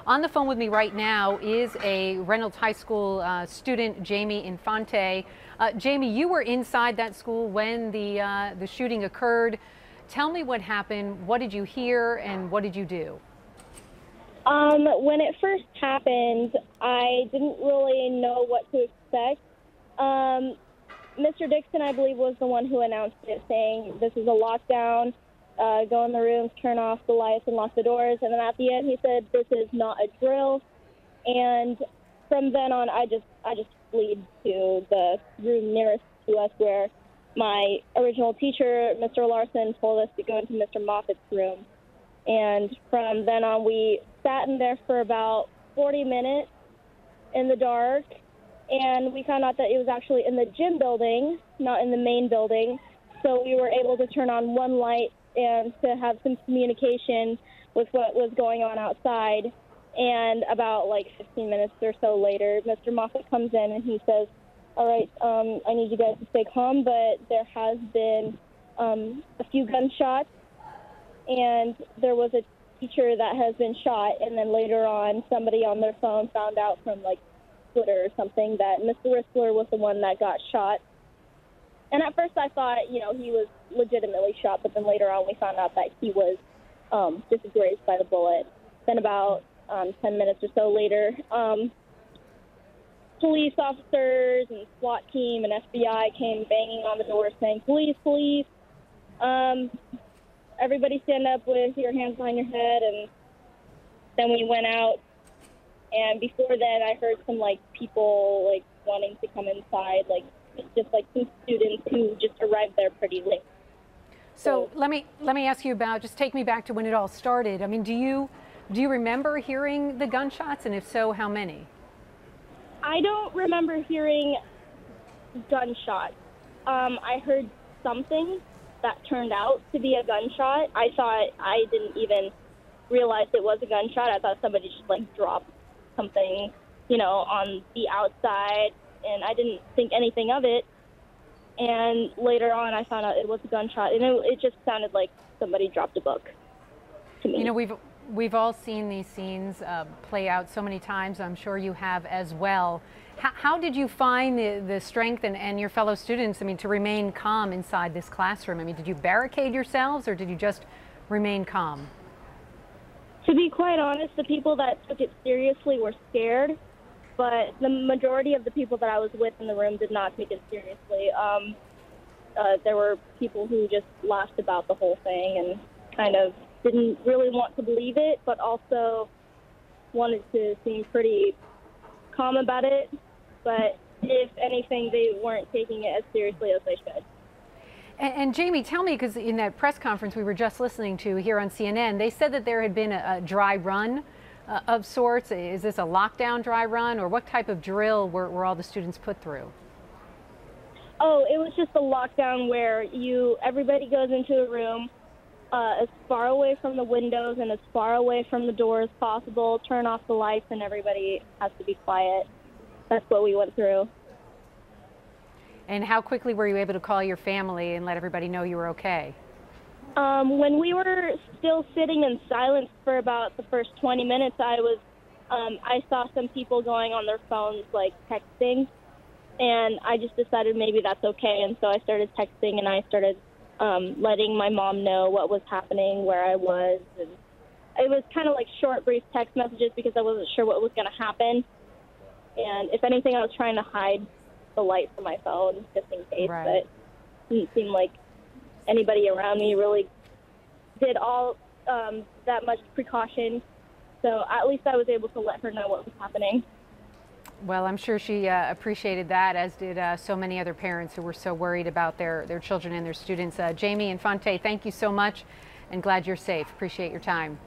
On the phone with me right now is a Reynolds High School student, Jamie Infante. Jamie, you were inside that school when the shooting occurred. Tell me what happened. What did you hear and what did you do? When it first happened, I didn't really know what to expect. Mr. Dixon, I believe, was the one who announced it, saying this is a lockdown. Go in the rooms, turn off the lights, and lock the doors. And then at the end, he said, "This is not a drill." And from then on, I just fled to the room nearest to us, where my original teacher, Mr. Larson, told us to go into Mr. Moffat's room. And from then on, we sat in there for about 40 minutes in the dark, and we found out that it was actually in the gym building, not in the main building. So we were able to turn on one light and to have some communication with what was going on outside. And about 15 minutes or so later, Mr. Moffat comes in and he says, "All right, I need you guys to stay calm, but there has been a few gunshots, and there was a teacher that has been shot." And then later on, somebody on their phone found out from Twitter or something that Mr. Ristler was the one that got shot. And at first I thought, he was legitimately shot, but then later on we found out that he was just grazed by the bullet. Then about 10 minutes or so later, police officers and SWAT team and FBI came banging on the door saying, "Police, police. Everybody stand up with your hands behind your head." And then we went out. And before then, I heard some people wanting to come inside, just some students who just arrived there pretty late. So let me ask you about, just take me back to when it all started. I mean, do you remember hearing the gunshots, and if so, how many? I don't remember hearing gunshots. I heard something that turned out to be a gunshot. I didn't even realize it was a gunshot. I thought somebody just dropped something, on the outside, and I didn't think anything of it. And later on, I found out it was a gunshot, and it just sounded like somebody dropped a book to me. We've all seen these scenes play out so many times. I'm sure you have as well. How did you find the strength and your fellow students, to remain calm inside this classroom? Did you barricade yourselves, or did you just remain calm? To be quite honest, the people that took it seriously were scared, but the majority of the people that I was with in the room did not take it seriously. There were people who just laughed about the whole thing and kind of didn't really want to believe it, but also wanted to seem pretty calm about it. But if anything, they weren't taking it as seriously as they should. And Jamie, tell me, because in that press conference we were just listening to here on CNN, they said that there had been a dry run of sorts. Is this a lockdown dry run, or what type of drill were all the students put through? Oh, it was just a lockdown where everybody goes into a room as far away from the windows and as far away from the door as possible, turn off the lights, and everybody has to be quiet. That's what we went through. And how quickly were you able to call your family and let everybody know you were okay? When we were still sitting in silence for about the first 20 minutes, I saw some people going on their phones, texting, and I just decided maybe that's okay. And so I started texting, and I started letting my mom know what was happening, where I was. And it was kind of short, brief text messages because I wasn't sure what was going to happen. And if anything, I was trying to hide the light from my phone just in case. Right. But it didn't seem like anybody around me really did all that much precaution. So at least I was able to let her know what was happening. Well, I'm sure she appreciated that, as did so many other parents who were so worried about their children and their students. Jamie Infante, thank you so much, and glad you're safe. Appreciate your time.